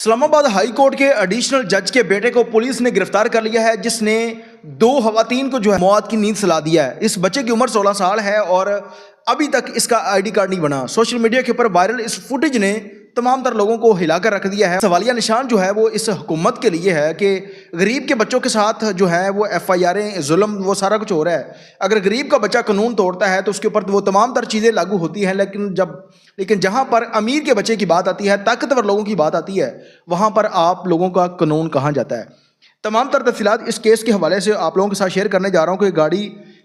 Islamabad high court के additional जज के बेटे को पुलिस ने गिरफ्तार कर लिया है, जिसने दो खवातीन को जो है मौत की नींद सुला दिया है। इस बच्चे की उम्र 16 साल है और अभी तक इसका आईडी कार्ड नहीं बना। सोशल मीडिया के ऊपर वायरल इस फुटेज ने तमाम तर लोगों को हिलाकर रख दिया है। सवालिया निशान जो है वो इस हुकूमत के लिए है कि गरीब के बच्चों के साथ जो है वो FIRें, जुल्म, वो सारा कुछ हो रहा है। अगर गरीब का बच्चा कानून तोड़ता है तो उसके ऊपर वो तमाम तर चीज़ें लागू होती हैं, लेकिन जहाँ पर अमीर के बच्चे की बात आती है, ताकतवर लोगों की बात आती है, वहाँ पर आप लोगों का कानून कहाँ जाता है। तमाम तर तफसीलात इस केस के हवाले से आप लोगों के साथ शेयर करने जा रहा हूँ कि गाड़ी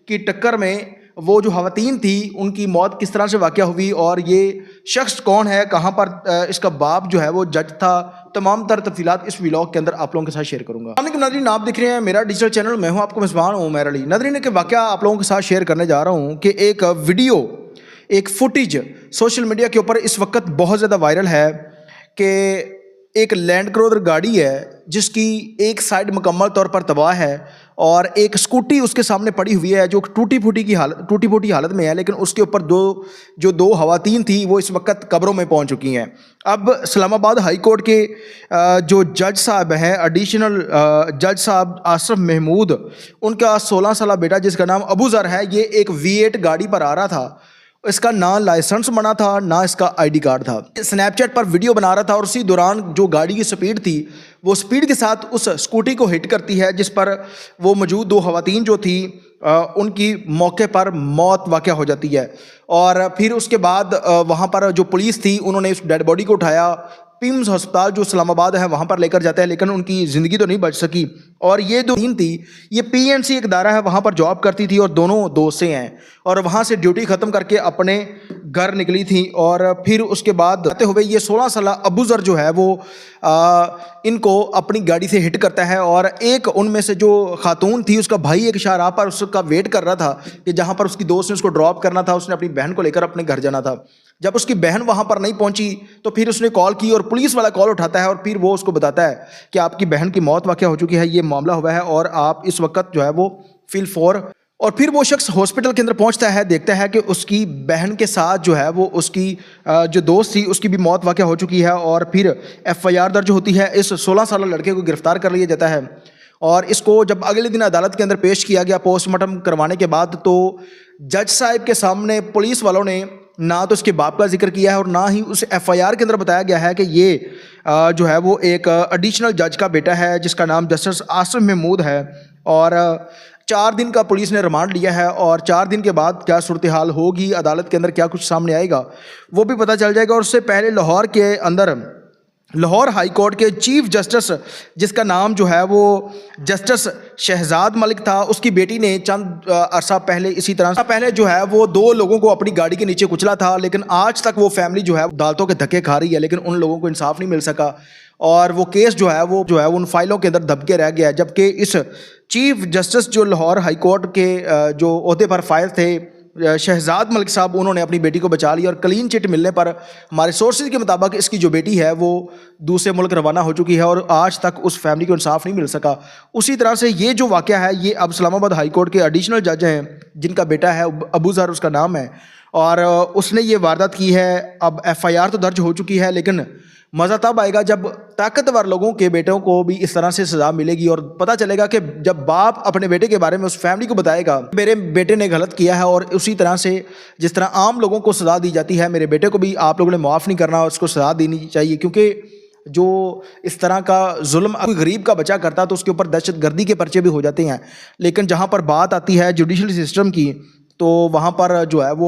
की टक्कर में वो जो खवातीन थी उनकी मौत किस तरह से वाक़या हुई और ये शख्स कौन है, कहाँ पर इसका बाप जो है वो जज था। तमाम तर तफसीलात इस व्लॉग के अंदर आप लोगों के साथ शेयर करूँगा। नाज़रीन, आप देख रहे हैं मेरा डिजिटल चैनल, मैं हूँ आपको मेज़बान उमर अली। नाज़रीन, के वाक़या आप लोगों के साथ शेयर करने जा रहा हूँ कि एक वीडियो, एक फुटेज सोशल मीडिया के ऊपर इस वक्त बहुत ज़्यादा वायरल है कि एक लैंड क्रूज़र गाड़ी है जिसकी एक साइड मुकम्मल तौर पर तबाह है और एक स्कूटी उसके सामने पड़ी हुई है जो टूटी फूटी हालत में है, लेकिन उसके ऊपर दो खवातीन थी वो इस वक्त कब्रों में पहुंच चुकी हैं। अब इस्लामाबाद हाई कोर्ट के जो जज साहब हैं, एडिशनल जज साहब आसफ महमूद, उनका 16 साल बेटा जिसका नाम अबू ज़र है, ये एक V8 गाड़ी पर आ रहा था। इसका ना लाइसेंस बना था ना इसका आईडी कार्ड था। स्नैपचैट पर वीडियो बना रहा था और उसी दौरान जो गाड़ी की स्पीड थी वो स्पीड के साथ उस स्कूटी को हिट करती है, जिस पर वो मौजूद दो खवातीन जो थी उनकी मौके पर मौत वाक़या हो जाती है। और फिर उसके बाद वहाँ पर जो पुलिस थी उन्होंने उस डेड बॉडी को उठाया, पिम्स अस्पताल जो इस्लामाबाद है वहाँ पर लेकर जाते हैं, लेकिन उनकी ज़िंदगी तो नहीं बच सकी। और ये दो तीन थी, ये PNC एक इदारा है, वहाँ पर जॉब करती थी और दोनों दोस्तें हैं और वहाँ से ड्यूटी ख़त्म करके अपने घर निकली थी। और फिर उसके बाद आते हुए ये 16 साल अबू ज़र जो है वो इनको अपनी गाड़ी से हिट करता है और एक उनमें से जो खातून थी उसका भाई एक शाहराह पर उसका वेट कर रहा था कि जहाँ पर उसकी दोस्त ने उसको ड्रॉप करना था, उसने अपनी बहन को लेकर अपने घर जाना था। जब उसकी बहन वहाँ पर नहीं पहुँची तो फिर उसने कॉल की और पुलिस वाला कॉल उठाता है और फिर वो उसको बताता है कि आपकी बहन की मौत वाक़या हो चुकी है, ये मामला हुआ है और आप इस वक्त जो है वो फिल फॉर। और फिर वो शख्स हॉस्पिटल के अंदर पहुंचता है, देखता है कि उसकी बहन के साथ जो है वो उसकी जो दोस्त थी उसकी भी मौत वाक़या हो चुकी है। और फिर FIR दर्ज होती है, इस 16 साल लड़के को गिरफ़्तार कर लिया जाता है और इसको जब अगले दिन अदालत के अंदर पेश किया गया पोस्टमार्टम करवाने के बाद, तो जज साहब के सामने पुलिस वालों ने ना तो उसके बाप का जिक्र किया है और ना ही उस FIR के अंदर बताया गया है कि ये जो है वो एक एडिशनल जज का बेटा है जिसका नाम जस्टिस आसिफ महमूद है। और 4 दिन का पुलिस ने रिमांड लिया है और 4 दिन के बाद क्या सूरत हाल होगी, अदालत के अंदर क्या कुछ सामने आएगा वो भी पता चल जाएगा। और उससे पहले लाहौर हाई कोर्ट के चीफ जस्टिस जिसका नाम जो है वो जस्टिस शहजाद मलिक था, उसकी बेटी ने चंद अरसा पहले इसी तरह पहले जो है वो 2 लोगों को अपनी गाड़ी के नीचे कुचला था, लेकिन आज तक वो फैमिली जो है अदालतों के धक्के खा रही है, लेकिन उन लोगों को इंसाफ नहीं मिल सका और वो केस जो है वो उन फाइलों के अंदर दबके रह गया है। जबकि इस चीफ जस्टिस जो लाहौर हाई कोर्ट के जो ओहदे पर फाइल थे शहजाद मलिक साहब, उन्होंने अपनी बेटी को बचा लिया और क्लीन चिट मिलने पर हमारे सोर्सेज के मुताबिक इसकी जो बेटी है वो दूसरे मुल्क रवाना हो चुकी है और आज तक उस फैमिली को इंसाफ नहीं मिल सका। उसी तरह से ये जो वाक़या है ये अब इस्लामाबाद हाई कोर्ट के एडिशनल जज हैं जिनका बेटा है अबू ज़र उसका नाम है और उसने ये वारदात की है। अब FIR तो दर्ज हो चुकी है, लेकिन मज़ा तब आएगा जब ताकतवर लोगों के बेटों को भी इस तरह से सज़ा मिलेगी और पता चलेगा कि जब बाप अपने बेटे के बारे में उस फैमिली को बताएगा मेरे बेटे ने गलत किया है, और उसी तरह से जिस तरह आम लोगों को सज़ा दी जाती है, मेरे बेटे को भी आप लोगों ने माफ़ नहीं करना, उसको सज़ा देनी चाहिए। क्योंकि जो इस तरह का जुल्म कोई गरीब का बच्चा करता तो उसके ऊपर दहशत गर्दी के पर्चे भी हो जाते हैं, लेकिन जहाँ पर बात आती है जुडिशल सिस्टम की तो वहाँ पर जो है वो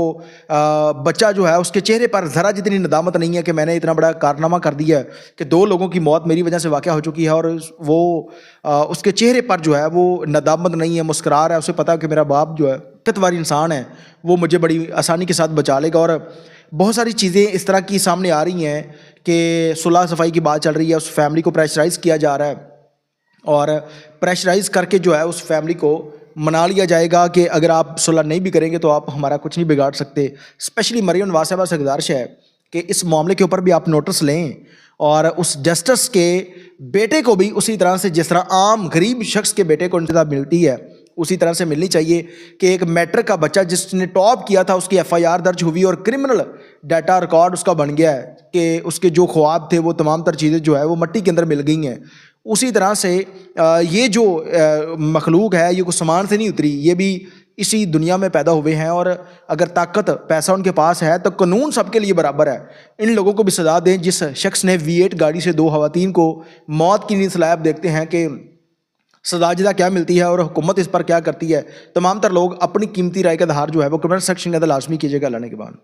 बच्चा जो है उसके चेहरे पर ज़रा जितनी नदामत नहीं है कि मैंने इतना बड़ा कारनामा कर दिया है कि 2 लोगों की मौत मेरी वजह से वाक़या हो चुकी है, और वो उसके चेहरे पर जो है वो नदामत नहीं है, मुस्कुरा रहा है। उसे पता है कि मेरा बाप जो है ताकतवर इंसान है, वो मुझे बड़ी आसानी के साथ बचा लेगा। और बहुत सारी चीज़ें इस तरह की सामने आ रही हैं कि सुलह सफाई की बात चल रही है, उस फैमिली को प्रेशराइज़ किया जा रहा है और प्रेशराइज़ करके जो है उस फैमिली को मना लिया जाएगा कि अगर आप सुलह नहीं भी करेंगे तो आप हमारा कुछ नहीं बिगाड़ सकते। स्पेशली मरियम नवाज साहबा से गुजारिश है कि इस मामले के ऊपर भी आप नोटिस लें और उस जस्टिस के बेटे को भी उसी तरह से जिस तरह आम गरीब शख्स के बेटे को सज़ा मिलती है उसी तरह से मिलनी चाहिए कि एक मैट्रिक का बच्चा जिसने टॉप किया था उसकी FIR दर्ज हुई और क्रिमिनल डाटा रिकॉर्ड उसका बन गया है कि उसके जो ख्वाब थे वो तमाम तर चीज़ें जो है वो मिट्टी के अंदर मिल गई हैं। उसी तरह से ये जो मखलूक है ये कुछ सामान से नहीं उतरी, ये भी इसी दुनिया में पैदा हुए हैं और अगर ताकत पैसा उनके पास है तो कानून सबके लिए बराबर है। इन लोगों को भी सज़ा दें। जिस शख्स ने V8 गाड़ी से 2 खवातीन को मौत की नींद सुलाया, अब देखते हैं कि सजाजदा क्या मिलती है और हुकूमत इस पर क्या करती है। तमाम तर लोग अपनी कीमती राय का इज़हार जो है वो कमेंट सेक्शन के अंदर लाजमी कीजिएगा। लाने के बाद